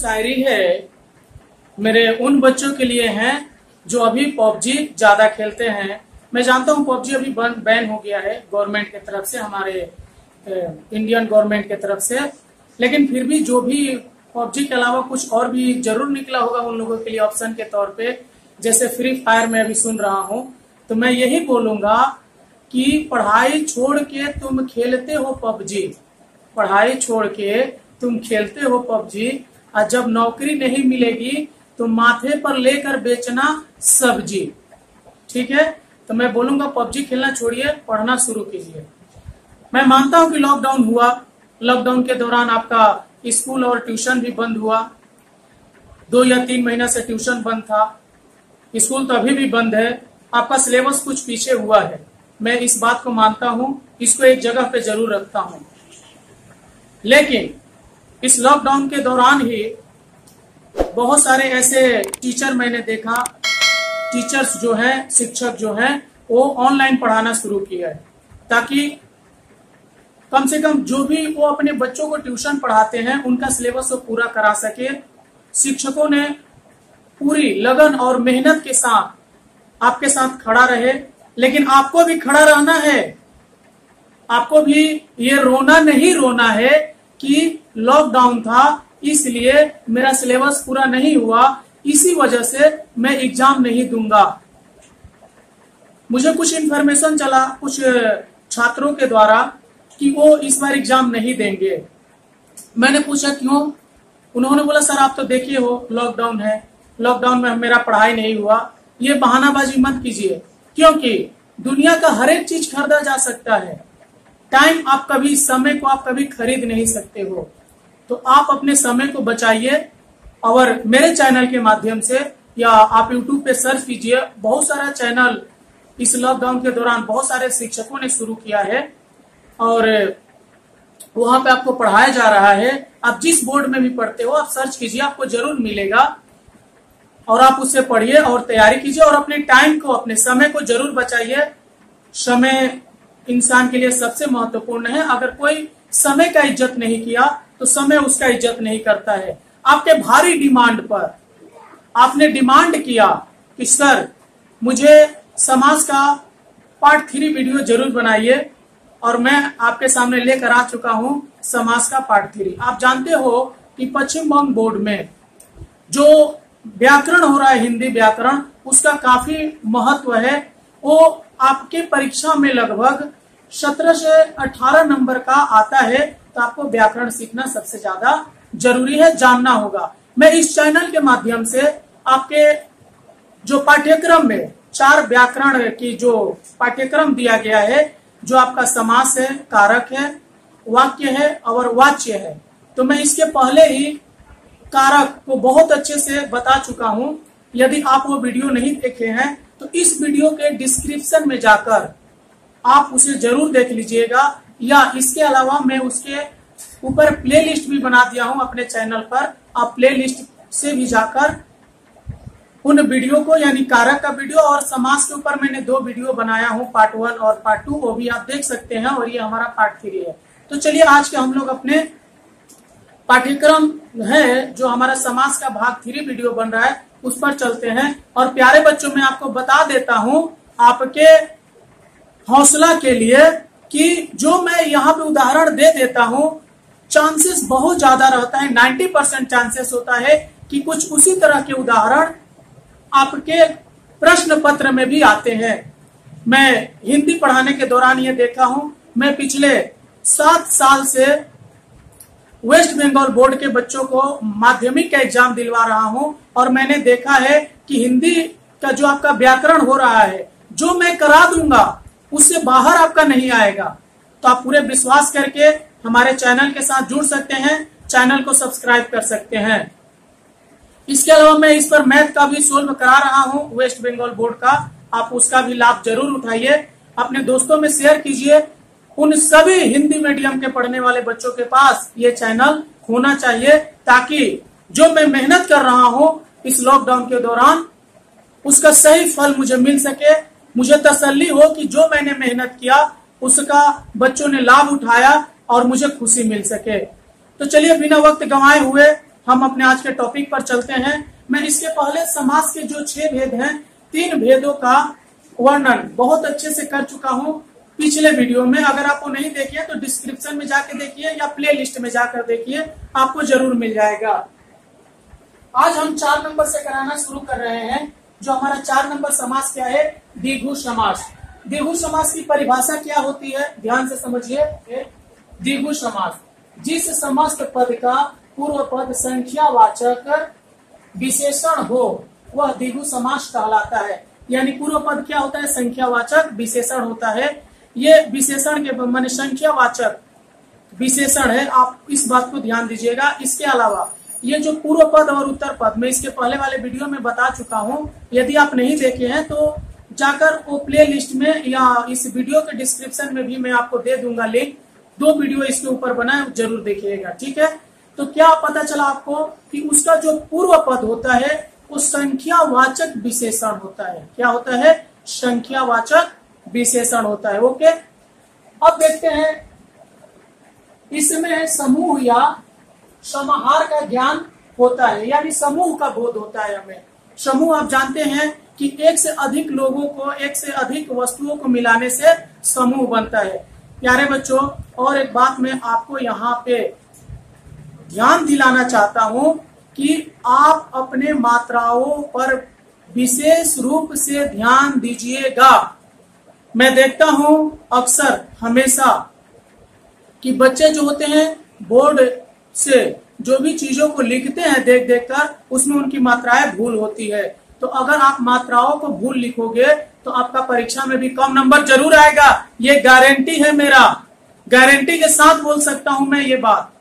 शायरी है मेरे उन बच्चों के लिए है जो अभी पबजी ज्यादा खेलते हैं। मैं जानता हूं पबजी अभी बैन हो गया है गवर्नमेंट की तरफ से, हमारे इंडियन गवर्नमेंट की तरफ से, लेकिन फिर भी जो भी पबजी के अलावा कुछ और भी जरूर निकला होगा उन लोगों के लिए ऑप्शन के तौर पे, जैसे फ्री फायर में अभी सुन रहा हूं, तो मैं यही बोलूंगा कि पढ़ाई छोड़ के तुम खेलते हो पबजी, पढ़ाई छोड़ के तुम खेलते हो पबजी, और जब नौकरी नहीं मिलेगी तो माथे पर लेकर बेचना सब्जी। ठीक है, तो मैं बोलूंगा पबजी खेलना छोड़िए, पढ़ना शुरू कीजिए। मैं मानता हूं कि लॉकडाउन हुआ, लॉकडाउन के दौरान आपका स्कूल और ट्यूशन भी बंद हुआ, 2 या 3 महीना से ट्यूशन बंद था, स्कूल तो अभी भी बंद है, आपका सिलेबस कुछ पीछे हुआ है, मैं इस बात को मानता हूं, इसको एक जगह पे जरूर रखता हूं। लेकिन इस लॉकडाउन के दौरान ही बहुत सारे ऐसे टीचर मैंने देखा, टीचर्स जो हैं, शिक्षक जो हैं, वो ऑनलाइन पढ़ाना शुरू किया है, ताकि कम से कम जो भी वो अपने बच्चों को ट्यूशन पढ़ाते हैं उनका सिलेबस वो पूरा करा सके। शिक्षकों ने पूरी लगन और मेहनत के साथ आपके साथ खड़ा रहे, लेकिन आपको भी खड़ा रहना है, आपको भी ये रोना नहीं रोना है कि लॉकडाउन था इसलिए मेरा सिलेबस पूरा नहीं हुआ, इसी वजह से मैं एग्जाम नहीं दूंगा। मुझे कुछ इन्फॉर्मेशन चला कुछ छात्रों के द्वारा कि वो इस बार एग्जाम नहीं देंगे। मैंने पूछा क्यों? उन्होंने बोला सर आप तो देखिए हो लॉकडाउन है, लॉकडाउन में मेरा पढ़ाई नहीं हुआ। ये बहानाबाजी मत कीजिए, क्योंकि दुनिया का हर एक चीज खरीदा जा सकता है, टाइम आप कभी, समय को आप कभी खरीद नहीं सकते हो। तो आप अपने समय को बचाइए, और मेरे चैनल के माध्यम से या आप YouTube पे सर्च कीजिए, बहुत सारा चैनल इस लॉकडाउन के दौरान बहुत सारे शिक्षकों ने शुरू किया है और वहां पे आपको पढ़ाया जा रहा है। आप जिस बोर्ड में भी पढ़ते हो आप सर्च कीजिए, आपको जरूर मिलेगा, और आप उससे पढ़िए और तैयारी कीजिए, और अपने टाइम को, अपने समय को जरूर बचाइए। समय इंसान के लिए सबसे महत्वपूर्ण है, अगर कोई समय का इज्जत नहीं किया तो समय उसका इज्जत नहीं करता है। आपके भारी डिमांड पर आपने डिमांड किया कि सर मुझे समाज का पार्ट 3 वीडियो जरूर बनाइए, और मैं आपके सामने लेकर आ चुका हूं समाज का पार्ट 3। आप जानते हो कि पश्चिम बंग बोर्ड में जो व्याकरण हो रहा है, हिंदी व्याकरण, उसका काफी महत्व है। वो आपके परीक्षा में लगभग 17 से 18 नंबर का आता है, तो आपको व्याकरण सीखना सबसे ज्यादा जरूरी है, जानना होगा। मैं इस चैनल के माध्यम से आपके जो पाठ्यक्रम में 4 व्याकरण की जो पाठ्यक्रम दिया गया है, जो आपका समास है, कारक है, वाक्य है और वाच्य है, तो मैं इसके पहले ही कारक को बहुत अच्छे से बता चुका हूं। यदि आप वो वीडियो नहीं देखे हैं तो इस वीडियो के डिस्क्रिप्शन में जाकर आप उसे जरूर देख लीजिएगा, या इसके अलावा मैं उसके ऊपर प्लेलिस्ट भी बना दिया हूं अपने चैनल पर, आप प्लेलिस्ट से भी जाकर उन वीडियो को, यानी कारक का वीडियो और समास के ऊपर मैंने 2 वीडियो बनाया हूं, पार्ट 1 और पार्ट 2, वो भी आप देख सकते हैं, और ये हमारा पार्ट 3 है। तो चलिए आज के हम लोग अपने पाठ्यक्रम है जो हमारा समास का भाग 3 वीडियो बन रहा है उस पर चलते हैं। और प्यारे बच्चों, मैं आपको बता देता हूं आपके हौसला के लिए कि जो मैं यहाँ पे उदाहरण दे देता हूं, चांसेस बहुत ज्यादा रहता है, 90% चांसेस होता है कि कुछ उसी तरह के उदाहरण आपके प्रश्न पत्र में भी आते हैं। मैं हिंदी पढ़ाने के दौरान ये देखा हूं, मैं पिछले 7 साल से वेस्ट बंगाल बोर्ड के बच्चों को माध्यमिक का एग्जाम दिलवा रहा हूं, और मैंने देखा है कि हिंदी का जो आपका व्याकरण हो रहा है, जो मैं करा दूंगा उससे बाहर आपका नहीं आएगा। तो आप पूरे विश्वास करके हमारे चैनल के साथ जुड़ सकते हैं, चैनल को सब्सक्राइब कर सकते हैं। इसके अलावा मैं इस पर मैथ का भी सोल्व करा रहा हूं, वेस्ट बंगाल बोर्ड का, आप उसका भी लाभ जरूर उठाइए, अपने दोस्तों में शेयर कीजिए। उन सभी हिंदी मीडियम के पढ़ने वाले बच्चों के पास ये चैनल होना चाहिए, ताकि जो मैं मेहनत कर रहा हूं इस लॉकडाउन के दौरान उसका सही फल मुझे मिल सके, मुझे तसल्ली हो कि जो मैंने मेहनत किया उसका बच्चों ने लाभ उठाया और मुझे खुशी मिल सके। तो चलिए बिना वक्त गंवाए हुए हम अपने आज के टॉपिक पर चलते हैं। मैं इसके पहले समास के जो 6 भेद हैं, 3 भेदों का वर्णन बहुत अच्छे से कर चुका हूं पिछले वीडियो में। अगर आपको नहीं देखिए तो डिस्क्रिप्शन में जाकर देखिए या प्ले लिस्ट में जाकर देखिए, आपको जरूर मिल जाएगा। आज हम 4 नंबर से कराना शुरू कर रहे हैं। जो हमारा 4 नंबर समास क्या है? द्विगु समास। द्विगु समास की परिभाषा क्या होती है, ध्यान से समझिए। द्विगु समास, जिस समस्त पद का पूर्व पद संख्यावाचक विशेषण हो वह द्विगु समास कहलाता है। यानी पूर्व पद क्या होता है? संख्यावाचक विशेषण होता है। ये विशेषण के माने संख्यावाचक विशेषण है, आप इस बात को ध्यान दीजिएगा। इसके अलावा ये जो पूर्व पद और उत्तर पद, मैं इसके पहले वाले वीडियो में बता चुका हूं। यदि आप नहीं देखे हैं तो जाकर वो प्ले लिस्ट में या इस वीडियो के डिस्क्रिप्शन में भी मैं आपको दे दूंगा लिंक। 2 वीडियो इसके ऊपर बना है, जरूर देखिएगा, ठीक है। तो क्या पता चला आपको कि उसका जो पूर्व पद होता है वो संख्यावाचक विशेषण होता है। क्या होता है? संख्यावाचक विशेषण होता है। ओके, अब देखते हैं इसमें समूह या समाहार का ज्ञान होता है, यानी समूह का बोध होता है हमें। समूह आप जानते हैं कि एक से अधिक लोगों को, एक से अधिक वस्तुओं को मिलाने से समूह बनता है। प्यारे बच्चों, और एक बात मैं आपको यहाँ पे ध्यान दिलाना चाहता हूँ कि आप अपने मात्राओं पर विशेष रूप से ध्यान दीजिएगा। मैं देखता हूँ अक्सर हमेशा कि बच्चे जो होते हैं बोर्ड से जो भी चीजों को लिखते हैं देख देख कर, उसमें उनकी मात्राएं भूल होती है। तो अगर आप मात्राओं को भूल लिखोगे तो आपका परीक्षा में भी कम नंबर जरूर आएगा। ये गारंटी है मेरा, गारंटी के साथ बोल सकता हूं मैं ये बात।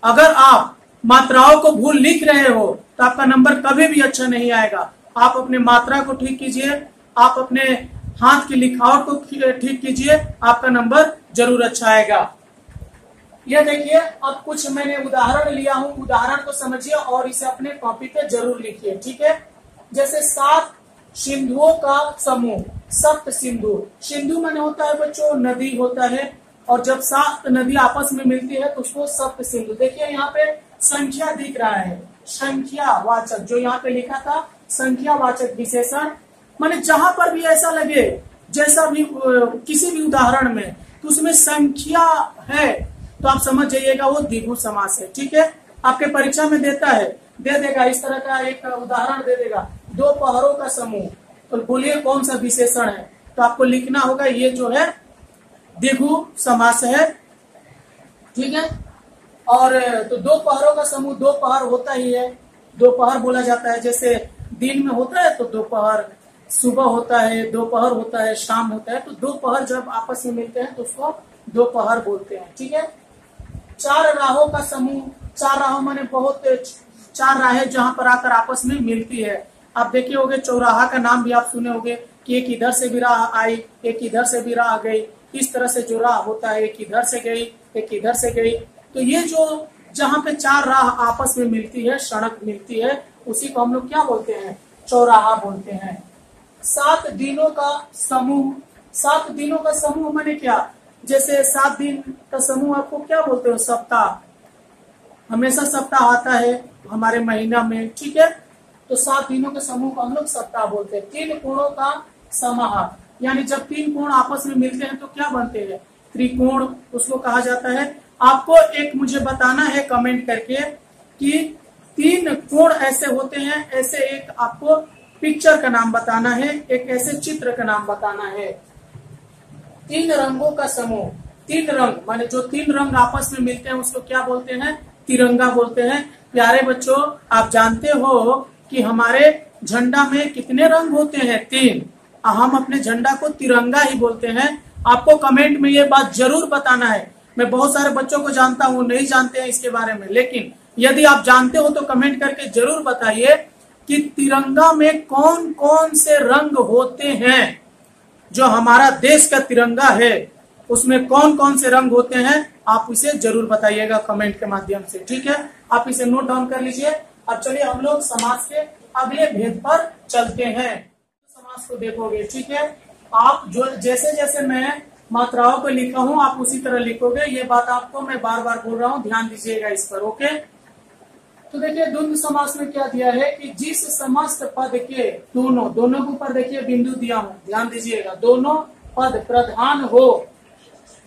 अगर आप मात्राओं को भूल लिख रहे हो तो आपका नंबर कभी भी अच्छा नहीं आएगा। आप अपने मात्रा को ठीक कीजिए, आप अपने हाथ की लिखावट को ठीक कीजिए, आपका नंबर जरूर अच्छा आएगा। ये देखिए, अब कुछ मैंने उदाहरण लिया हूं, उदाहरण को समझिए और इसे अपने कॉपी पे जरूर लिखिए, ठीक है। जैसे 7 सिंधुओं का समूह, सप्त सिंधु। सिंधु माने होता है बच्चों नदी होता है, और जब 7 नदी आपस में मिलती है तो उसको सप्त सिंधु। देखिए यहाँ पे संख्या दिख रहा है, संख्यावाचक, जो यहाँ पे लिखा था संख्यावाचक विशेषण। माने जहां पर भी ऐसा लगे, जैसा भी किसी भी उदाहरण में तो उसमें संख्या है तो आप समझ जाइएगा वो द्विगु समास है, ठीक है। आपके परीक्षा में दे देगा इस तरह का एक उदाहरण दे देगा, 2 पहरों का समूह। तो बोलिए कौन सा विशेषण है? तो आपको लिखना होगा ये जो है द्विगु समास है, ठीक है। और तो 2 पहरों का समूह, 2 पहर होता ही है, 2 पहर बोला जाता है। जैसे दिन में होता है तो दोपहर, सुबह होता है, दोपहर होता है, शाम होता है। तो 2 पहर जब आपस में मिलते हैं तो उसको दोपहर बोलते हैं, ठीक है। 4 राहों का समूह, 4 राहों माने बहुत 4 राहें जहां पर आकर आपस में मिलती है। आप देखे होंगे चौराहा का नाम भी आप सुने होंगे कि एक इधर से भी राह आई, एक इधर से भी राह गई। इस तरह से जो राह होता है, एक इधर से गई, एक इधर से गई। तो ये जो जहां पे 4 राह आपस में मिलती है, सड़क मिलती है, उसी को हम लोग क्या बोलते हैं? चौराहा बोलते हैं। 7 दिनों का समूह, 7 दिनों का समूह माने क्या? जैसे 7 दिन का समूह आपको क्या बोलते हो? सप्ताह। हमेशा सप्ताह आता है हमारे महीना में, ठीक है। तो 7 दिनों के समूह को हम लोग सप्ताह बोलते हैं। 3 कोणों का समाहार, यानी जब 3 कोण आपस में मिलते हैं तो क्या बनते हैं? त्रिकोण उसको कहा जाता है। आपको एक मुझे बताना है कमेंट करके कि 3 कोण ऐसे होते हैं, ऐसे एक आपको पिक्चर का नाम बताना है, एक ऐसे चित्र का नाम बताना है। 3 रंगों का समूह, 3 रंग माने जो 3 रंग आपस में मिलते हैं उसको क्या बोलते हैं? तिरंगा बोलते हैं। प्यारे बच्चों, आप जानते हो कि हमारे झंडा में कितने रंग होते हैं? 3। हम अपने झंडा को तिरंगा ही बोलते हैं। आपको कमेंट में ये बात जरूर बताना है। मैं बहुत सारे बच्चों को जानता हूँ नहीं जानते हैं इसके बारे में, लेकिन यदि आप जानते हो तो कमेंट करके जरूर बताइए कि तिरंगा में कौन कौन से रंग होते हैं। जो हमारा देश का तिरंगा है उसमें कौन कौन से रंग होते हैं, आप इसे जरूर बताइएगा कमेंट के माध्यम से, ठीक है। आप इसे नोट डाउन कर लीजिए। अब चलिए हम लोग समास के अगले भेद पर चलते हैं। समास को देखोगे, ठीक है। आप जो जैसे जैसे मैं मात्राओं को लिखा हूं आप उसी तरह लिखोगे। ये बात आपको मैं बार बार बोल रहा हूं, ध्यान दीजिएगा इस पर, ओके। तो देखिए द्वंद्व समास में क्या दिया है कि जिस समस्त पद के दोनों के ऊपर देखिए बिंदु दिया हूं, ध्यान दीजिएगा, दोनों पद प्रधान हो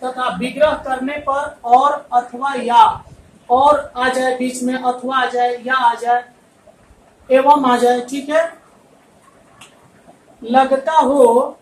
तथा विग्रह करने पर और अथवा या, और आ जाए बीच में, अथवा आ जाए, या आ जाए, एवं आ जाए, ठीक है, लगता हो,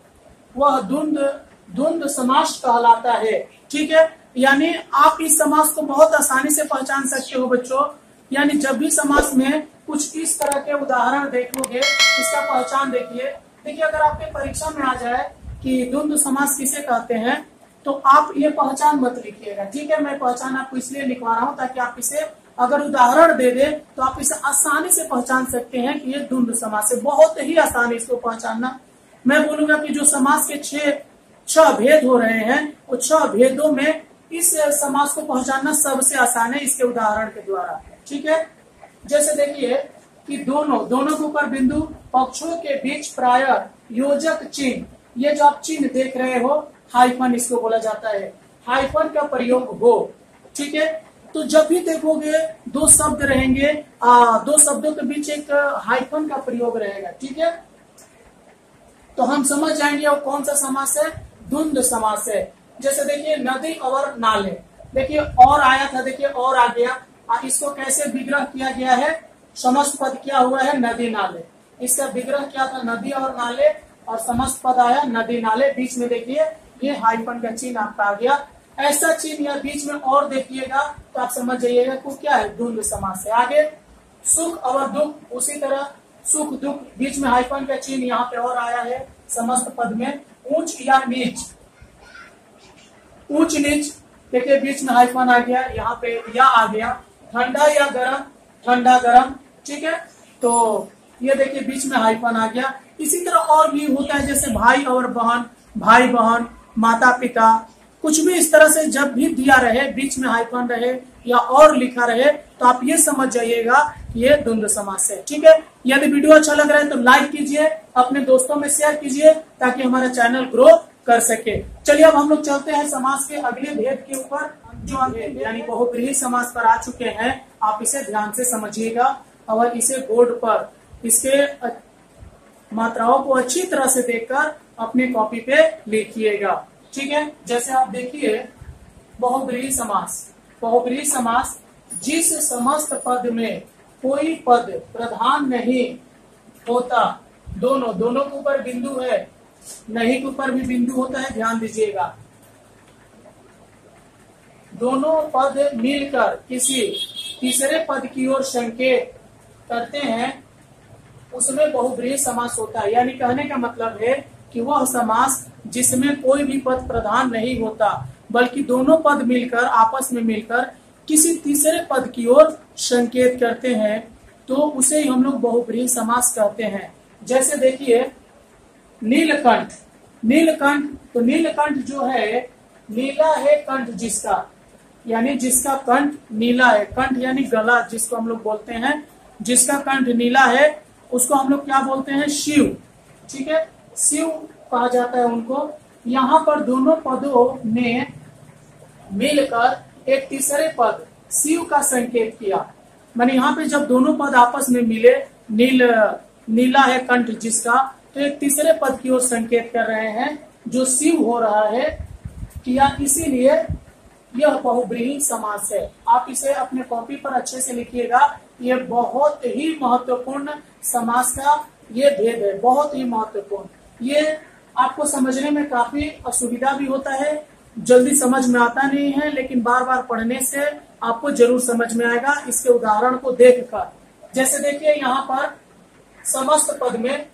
वह द्वंद्व समास कहलाता है। ठीक है, यानी आप इस समास को बहुत आसानी से पहचान सकते हो बच्चों। यानी जब भी समास में कुछ इस तरह के उदाहरण देखोगे, इसका पहचान देखिए। देखिए अगर आपके परीक्षा में आ जाए कि द्वंद्व समास किसे कहते हैं, तो आप ये पहचान मत लिखिएगा। ठीक है, मैं पहचान आपको इसलिए लिखवा रहा हूं ताकि आप इसे अगर उदाहरण दे दे तो आप इसे आसानी से पहचान सकते हैं कि ये द्वंद्व समास है। बहुत ही आसानी इसको पहचानना। मैं बोलूंगा कि जो समास के छह भेद हो रहे हैं, वो 6 भेदों में इस समास को पहचानना सबसे आसान है इसके उदाहरण के द्वारा। ठीक है, जैसे देखिए कि दोनों के ऊपर बिंदु, पक्षों के बीच प्रायः योजक चिन्ह, ये जो आप चिन्ह देख रहे हो, हाइफन इसको बोला जाता है, हाइफन का प्रयोग हो। ठीक है, तो जब भी देखोगे 2 शब्द रहेंगे, 2 शब्दों के बीच एक हाइफन का प्रयोग रहेगा। ठीक है, तो हम समझ जाएंगे वो कौन सा समास है, द्वंद्व समास है। जैसे देखिए नदी और नाले, देखिए और आया था, देखिए और आ गया, इसको कैसे विग्रह किया गया है, समस्त पद क्या हुआ है, नदी नाले। इसका विग्रह क्या था, नदी और नाले, और समस्त पद आया नदी नाले, बीच में देखिए ये हाइफन का चिन्ह आपका आ गया। ऐसा चिन्ह या बीच में और देखिएगा तो आप समझ जाइएगा कि क्या है, द्वंद्व समास है। आगे सुख और दुख, उसी तरह सुख दुख, बीच में हाइफन का चिन्ह यहाँ पे और आया है समस्त पद में। ऊंच या नीच, ऊंच नीच, देखिए बीच में हाइफन आ गया, यहाँ पे या आ गया। ठंडा या गर्म, ठंडा गर्म। ठीक है, तो ये देखिए बीच में हाइफन आ गया। इसी तरह और भी होता है, जैसे भाई और बहन, भाई बहन, माता पिता, कुछ भी इस तरह से जब भी दिया रहे, बीच में हाइफन रहे या और लिखा रहे, तो आप ये समझ जाइएगा कि ये द्वंद्व समास है। ठीक है, यदि वीडियो अच्छा लग रहा है तो लाइक कीजिए, अपने दोस्तों में शेयर कीजिए ताकि हमारा चैनल ग्रो कर सके। चलिए अब हम लोग चलते हैं समास के अगले भेद के ऊपर, जो यानी बहुब्रीहि समास पर आ चुके हैं। आप इसे ध्यान से समझिएगा और इसे बोर्ड पर इसके मात्राओं को अच्छी तरह से देखकर अपने कॉपी पे लिखिएगा। ठीक है, जैसे आप देखिए बहुब्रीहि समास। बहुब्रीहि समास, जिस समस्त पद में कोई पद प्रधान नहीं होता, दोनों के ऊपर बिंदु है, नहीं के ऊपर भी बिंदु होता है, ध्यान दीजिएगा, दोनों पद मिलकर किसी तीसरे पद की ओर संकेत करते हैं, उसमें बहुब्रीहि समास होता है। यानी कहने का मतलब है कि वह समास जिसमें कोई भी पद प्रधान नहीं होता, बल्कि दोनों पद मिलकर, आपस में मिलकर किसी तीसरे पद की ओर संकेत करते हैं, तो उसे ही हम लोग बहुब्रीहि समास कहते हैं। जैसे देखिए नीलकंठ, नीलकंठ, तो नीलकंठ जो है, नीला है कंठ जिसका, यानी जिसका कंठ नीला है, कंठ यानी गला जिसको हम लोग बोलते हैं, जिसका कंठ नीला है उसको हम लोग क्या बोलते हैं, शिव। ठीक है, शिव कहा जाता है उनको। यहाँ पर दोनों पदों ने मिलकर एक तीसरे पद शिव का संकेत किया। माने यहाँ पे जब दोनों पद आपस में मिले, नीला है कंठ जिसका, तो एक तीसरे पद की ओर संकेत कर रहे हैं जो शिव हो रहा है किया, इसीलिए यह बहुब्रीहि समास है। आप इसे अपने कॉपी पर अच्छे से लिखिएगा। ये बहुत ही महत्वपूर्ण समास का ये भेद है, बहुत ही महत्वपूर्ण। ये आपको समझने में काफी असुविधा भी होता है, जल्दी समझ में आता नहीं है, लेकिन बार बार पढ़ने से आपको जरूर समझ में आएगा इसके उदाहरण को देखकर। जैसे देखिए यहाँ पर समस्त पद में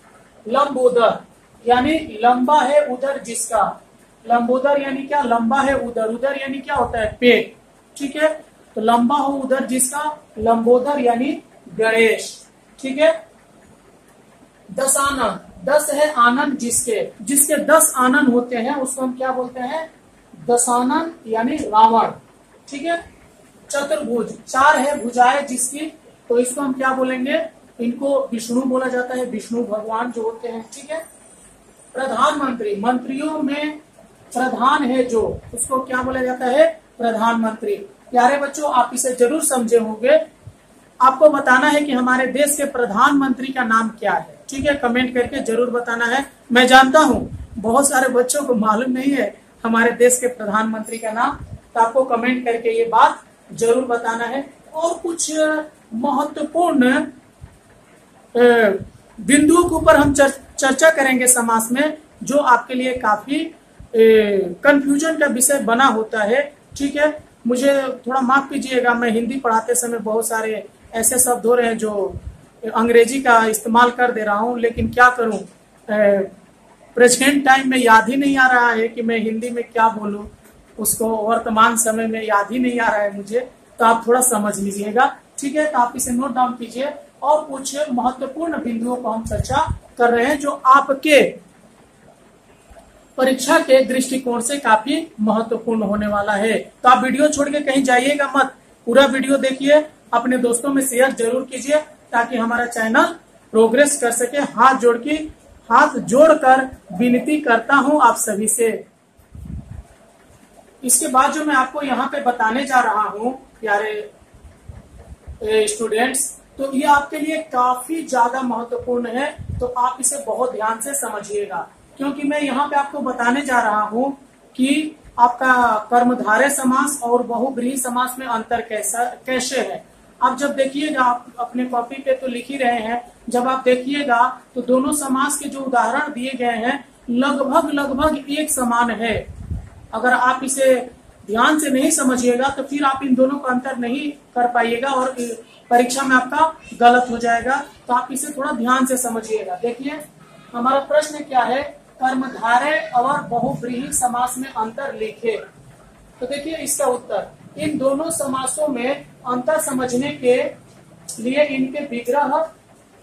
लंबोदर, यानी लंबा है उदर जिसका, लंबोदर यानी क्या, लंबा है उदर, उदर यानी क्या होता है, पेट। ठीक है, तो लंबा हो उदर जिसका, लंबोदर यानी गणेश। ठीक है, दशानन, 10 है आनंद जिसके 10 आनंद होते हैं उसको हम क्या बोलते हैं, दशानन यानी रावण। ठीक है, चतुर्भुज, 4 है भुजाएं जिसकी, तो इसको हम क्या बोलेंगे, इनको विष्णु बोला जाता है, विष्णु भगवान जो होते हैं। ठीक है, प्रधानमंत्री, मंत्रियों में प्रधान है जो, उसको क्या बोला जाता है, प्रधानमंत्री। प्यारे बच्चों आप इसे जरूर समझे होंगे। आपको बताना है कि हमारे देश के प्रधानमंत्री का नाम क्या है। ठीक है, कमेंट करके जरूर बताना है। मैं जानता हूँ बहुत सारे बच्चों को मालूम नहीं है हमारे देश के प्रधानमंत्री का नाम, तो आपको कमेंट करके ये बात जरूर बताना है। और कुछ महत्वपूर्ण बिंदुओं के ऊपर हम चर्चा करेंगे समास में, जो आपके लिए काफी कंफ्यूजन का विषय बना होता है। ठीक है, मुझे थोड़ा माफ कीजिएगा, मैं हिंदी पढ़ाते समय बहुत सारे ऐसे शब्द हो रहे हैं जो अंग्रेजी का इस्तेमाल कर दे रहा हूं, लेकिन क्या करूं, प्रेजेंट टाइम में याद ही नहीं आ रहा है कि मैं हिंदी में क्या बोलूं, उसको वर्तमान समय में याद ही नहीं आ रहा है मुझे, तो आप थोड़ा समझ लीजिएगा। ठीक है, तो आप इसे नोट डाउन कीजिए। और कुछ महत्वपूर्ण बिंदुओं को हम चर्चा कर रहे हैं जो आपके परीक्षा के दृष्टिकोण से काफी महत्वपूर्ण होने वाला है। तो आप वीडियो छोड़ के कहीं जाइएगा मत, पूरा वीडियो देखिए, अपने दोस्तों में शेयर जरूर कीजिए ताकि हमारा चैनल प्रोग्रेस कर सके। हाथ जोड़कर विनती करता हूं आप सभी से। इसके बाद जो मैं आपको यहाँ पे बताने जा रहा हूं प्यारे स्टूडेंट्स, तो ये आपके लिए काफी ज्यादा महत्वपूर्ण है, तो आप इसे बहुत ध्यान से समझिएगा, क्योंकि मैं यहाँ पे आपको बताने जा रहा हूँ कि आपका कर्मधारय समास और बहुब्रीहि समास में अंतर कैसे है। आप जब देखिएगा, आप अपने कॉपी पे तो लिख ही रहे हैं, जब आप देखिएगा तो दोनों समास के जो उदाहरण दिए गए हैं लगभग एक समान है। अगर आप इसे ध्यान से नहीं समझिएगा तो फिर आप इन दोनों का अंतर नहीं कर पाइएगा और परीक्षा में आपका गलत हो जाएगा। तो आप इसे थोड़ा ध्यान से समझिएगा। देखिए हमारा प्रश्न क्या है, कर्मधारय और बहुब्रीहि समास में अंतर लिखे। तो देखिए इसका उत्तर, इन दोनों समासों में अंतर समझने के लिए इनके विग्रह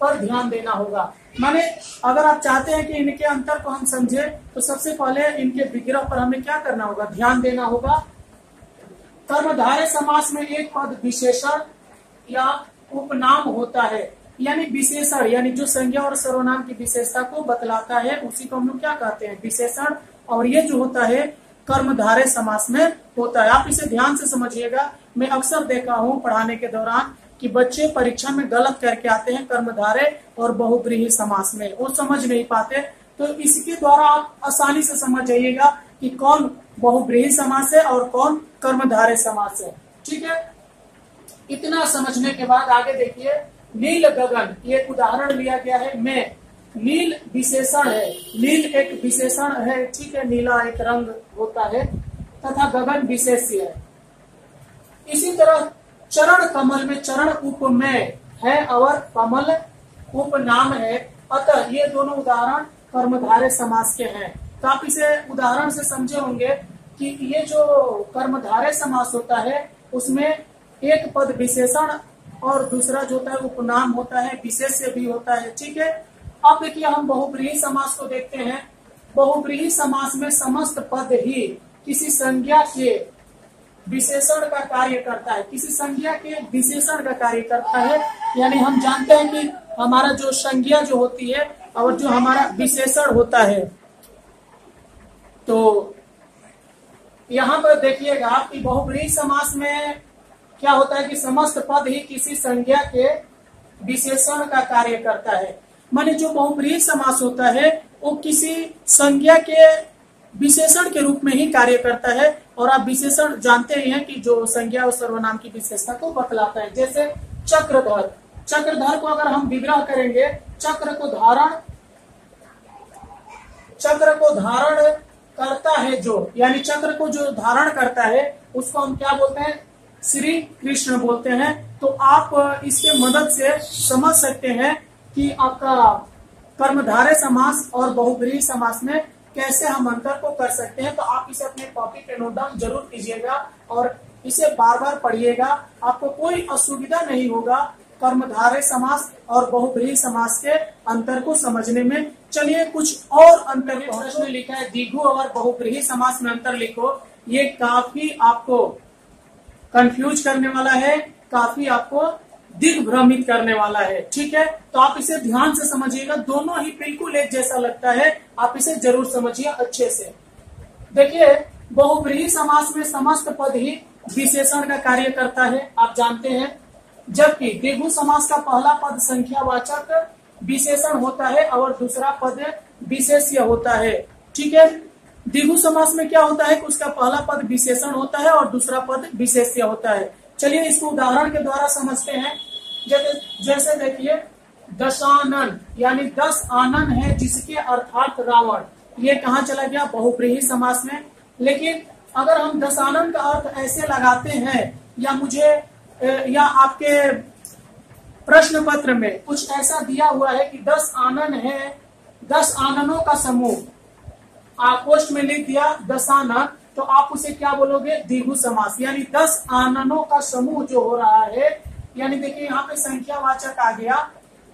पर ध्यान देना होगा। माने अगर आप चाहते हैं कि इनके अंतर को हम समझे तो सबसे पहले इनके विग्रह पर हमें क्या करना होगा, ध्यान देना होगा। कर्मधारय समास में एक पद विशेषण या उपनाम होता है, यानी विशेषण, यानी जो संज्ञा और सर्वनाम की विशेषता को बतलाता है उसी को हम लोग क्या कहते हैं, विशेषण। और ये जो होता है कर्मधारय समास में होता है। आप इसे ध्यान से समझिएगा। मैं अक्सर देखा हूँ पढ़ाने के दौरान कि बच्चे परीक्षा में गलत करके आते हैं कर्मधारय और बहुब्रीहि समास में, वो समझ नहीं पाते। तो इसके द्वारा आप आसानी से समझ जाइएगा कि कौन बहुब्रीहि समास है और कौन कर्मधारय समास है। ठीक है, इतना समझने के बाद आगे देखिए, नील गगन, ये उदाहरण लिया गया है। मैं, नील विशेषण है, नील एक विशेषण है। ठीक है, नीला एक रंग होता है तथा गगन विशेष्य है। इसी तरह चरण कमल में चरण उपमेय है और कमल उपनाम है, अतः ये दोनों उदाहरण कर्मधारय समास के हैं। तो आप इसे उदाहरण से समझे होंगे कि ये जो कर्मधारय समास होता है उसमें एक पद विशेषण और दूसरा जो होता है उपनाम होता है, विशेष्य भी होता है। ठीक है, अब देखिए हम बहुब्रीहि समास को देखते हैं। बहुब्रीहि समास में समस्त पद ही किसी संज्ञा के विशेषण का कार्य करता है, किसी संज्ञा के विशेषण का कार्य करता है। यानी हम जानते हैं कि हमारा जो संज्ञा जो होती है और जो हमारा विशेषण होता है, तो यहाँ पर देखिएगा कि बहुब्रीहि समास में क्या होता है कि समस्त पद ही किसी संज्ञा के विशेषण का कार्य करता है। माने जो बहुब्रीहि समास होता है वो किसी संज्ञा के विशेषण के रूप में ही कार्य करता है। और आप विशेषण जानते ही हैं कि जो संज्ञा और सर्वनाम की विशेषता को बतलाता है। जैसे चक्रधर, चक्रधर को अगर हम विग्रह करेंगे, चक्र को धारण करता है जो, यानी चक्र को जो धारण करता है उसको हम क्या बोलते हैं, श्री कृष्ण बोलते हैं। तो आप इसके मदद से समझ सकते हैं कि आपका कर्मधारय समास और बहुब्रीहि समास में कैसे हम अंतर को कर सकते हैं। तो आप इसे अपने कॉपी पे नोट डाउन जरूर कीजिएगा और इसे बार बार पढ़िएगा, आपको कोई असुविधा नहीं होगा कर्मधारय समास और बहुब्रीहि समास के अंतर को समझने में। चलिए कुछ और अंतर प्रश्न लिखा है, द्विगु और बहुब्रीहि समास में अंतर लिखो। ये काफी आपको कंफ्यूज करने वाला है, काफी आपको दिग्भ्रमित करने वाला है। ठीक है, तो आप इसे ध्यान से समझिएगा। दोनों ही बिल्कुल एक जैसा लगता है, आप इसे जरूर समझिए अच्छे से। देखिए बहुब्रीहि समास में समस्त पद ही विशेषण का कार्य करता है, आप जानते हैं। जबकि द्विगु समास का पहला पद संख्यावाचक विशेषण होता है और दूसरा पद विशेष्य होता है। ठीक है, द्विगु समास में क्या होता है कि उसका पहला पद विशेषण होता है और दूसरा पद विशेष्य होता है। चलिए इसको उदाहरण के द्वारा समझते हैं। जैसे देखिए, दशानन यानी 10 आनन है जिसके अर्थात रावण, ये कहाँ चला गया? बहुव्रीहि समास में। लेकिन अगर हम दशानन का अर्थ ऐसे लगाते हैं या आपके प्रश्न पत्र में कुछ ऐसा दिया हुआ है कि 10 आनन है, 10 आननों का समूह, आप पोस्ट में लिख दिया दशानन, तो आप उसे क्या बोलोगे? द्विगु समास, यानी 10 आननों का समूह जो हो रहा है। यानी देखिए यहाँ पे संख्यावाचक आ गया,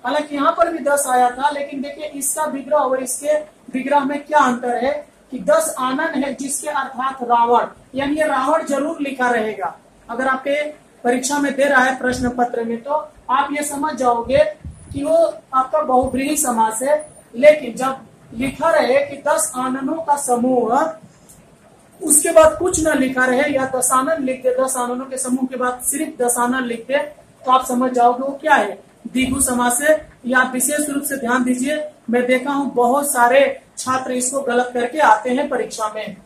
हालांकि यहाँ पर भी 10 आया था, लेकिन देखिए इसका विग्रह और इसके विग्रह में क्या अंतर है कि 10 आनन है जिसके अर्थात रावण, यानी ये रावण जरूर लिखा रहेगा। अगर आपके परीक्षा में दे रहा है प्रश्न पत्र में, तो आप ये समझ जाओगे कि वो आपका बहुव्रीहि समास है। लेकिन जब लिखा रहे कि 10 आननों का समूह, उसके बाद कुछ न लिखा रहे या दशानन लिख दे, 10 आननों के समूह के बाद सिर्फ दशानन लिख दे, तो आप समझ जाओगे वो क्या है? द्विगु समास है। या विशेष रूप से ध्यान दीजिए, मैं देखा हूं बहुत सारे छात्र इसको गलत करके आते हैं परीक्षा में।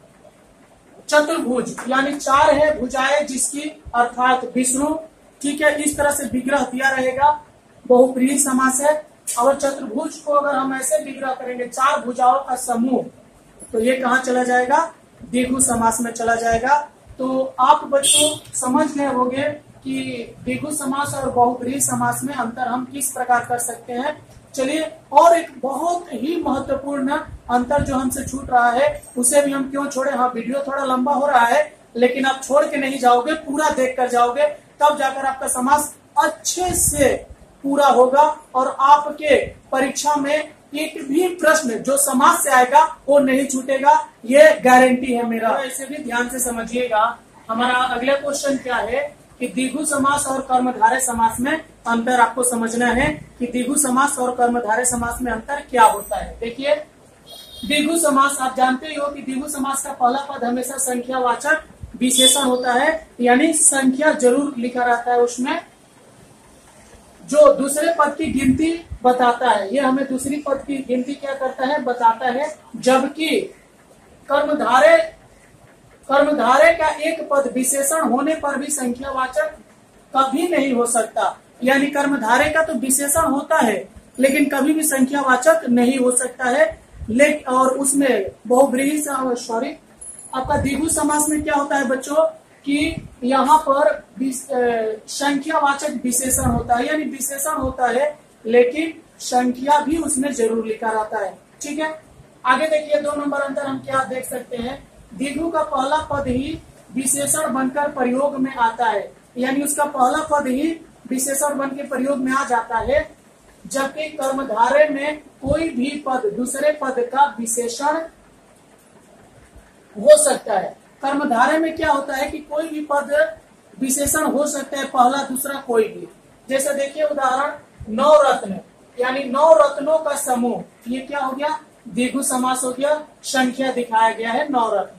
चतुर्भुज यानी 4 है भुजाएं जिसकी अर्थात विष्णु। ठीक है, इस तरह से विग्रह दिया रहेगा, बहुव्रीहि समास है। और चतुर्भुज को अगर हम ऐसे विग्रह करेंगे 4 भुजाओं का समूह, तो ये कहाँ चला जाएगा? द्विगु समास में चला जाएगा। तो आप बच्चों समझ गए होंगे कि द्विगु समास और बहुव्रीहि समास में अंतर हम किस प्रकार कर सकते हैं। चलिए, और एक बहुत ही महत्वपूर्ण अंतर जो हमसे छूट रहा है उसे भी हम क्यों छोड़े। हाँ, वीडियो थोड़ा लंबा हो रहा है, लेकिन आप छोड़ के नहीं जाओगे, पूरा देख कर जाओगे, तब जाकर आपका समास अच्छे से पूरा होगा और आपके परीक्षा में एक भी प्रश्न जो समास से आएगा वो नहीं छूटेगा, ये गारंटी है मेरा। ऐसे भी ध्यान से समझिएगा। हमारा अगला क्वेश्चन क्या है कि द्विगु समास और कर्मधारय समास में अंतर आपको समझना है कि द्विगु समास और कर्मधारय समास में अंतर क्या होता है। देखिए, द्विगु समास आप जानते ही हो कि द्विगु समास का पहला पद हमेशा संख्यावाचक विशेषण होता है, यानी संख्या जरूर लिखा रहता है उसमें, जो दूसरे पद की गिनती बताता है। ये हमें दूसरी पद की गिनती क्या करता है? बताता है। जबकि कर्मधारय का एक पद विशेषण होने पर भी संख्यावाचक कभी नहीं हो सकता। यानी कर्मधारय का तो विशेषण होता है लेकिन कभी भी संख्यावाचक नहीं हो सकता है। और उसमें बहुव्रीहि आपका द्विगु समास में क्या होता है बच्चों कि यहाँ पर संख्यावाचक विशेषण होता है, यानी विशेषण होता है लेकिन संख्या भी उसमें जरूर लिखा रहता है। ठीक है, आगे देखिए 2 नंबर अंतर हम क्या देख सकते हैं। द्विगु का पहला पद ही विशेषण बनकर प्रयोग में आता है, यानी उसका पहला पद ही विशेषण बन के प्रयोग में आ जाता है। जबकि कर्मधारय में कोई भी पद दूसरे पद का विशेषण हो सकता है। कर्मधारय में क्या होता है कि कोई भी पद विशेषण हो सकता है, पहला दूसरा कोई भी। जैसे देखिए उदाहरण, 9 रत्न यानी 9 रत्नों का समूह, ये क्या हो गया? द्विगु समास हो गया, संख्या दिखाया गया है 9 रत्न।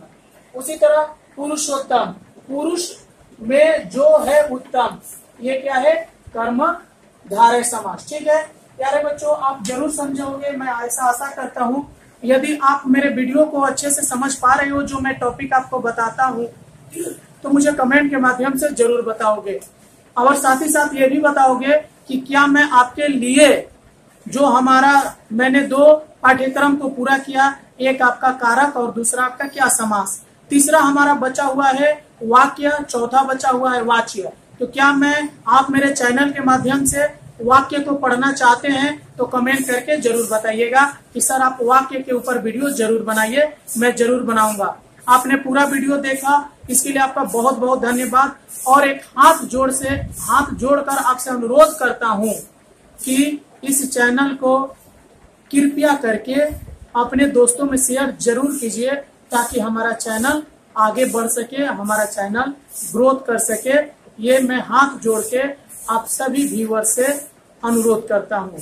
उसी तरह पुरुषोत्तम, पुरुष में जो है उत्तम, ये क्या है? कर्मधारय समास। ठीक है प्यारे बच्चों, आप जरूर समझोगे, मैं ऐसा आशा करता हूँ। यदि आप मेरे वीडियो को अच्छे से समझ पा रहे हो, जो मैं टॉपिक आपको बताता हूँ, तो मुझे कमेंट के माध्यम से जरूर बताओगे। और साथ ही साथ ये भी बताओगे कि क्या मैं आपके लिए जो मैंने 2 पाठ्यक्रम को पूरा किया, एक आपका कारक और दूसरा आपका क्या? समास। तीसरा हमारा बचा हुआ है वाक्य, चौथा बचा हुआ है वाच्य। तो क्या आप मेरे चैनल के माध्यम से वाक्य को पढ़ना चाहते हैं तो कमेंट करके जरूर बताइएगा कि सर आप वाक्य के ऊपर वीडियो जरूर बनाइए, मैं जरूर बनाऊंगा। आपने पूरा वीडियो देखा, इसके लिए आपका बहुत बहुत धन्यवाद। और एक हाथ जोड़कर आपसे अनुरोध करता हूं कि इस चैनल को कृपया करके अपने दोस्तों में शेयर जरूर कीजिए, ताकि हमारा चैनल आगे बढ़ सके, हमारा चैनल ग्रोथ कर सके। ये मैं हाथ जोड़ के आप सभी व्यूअर से अनुरोध करता हूँ।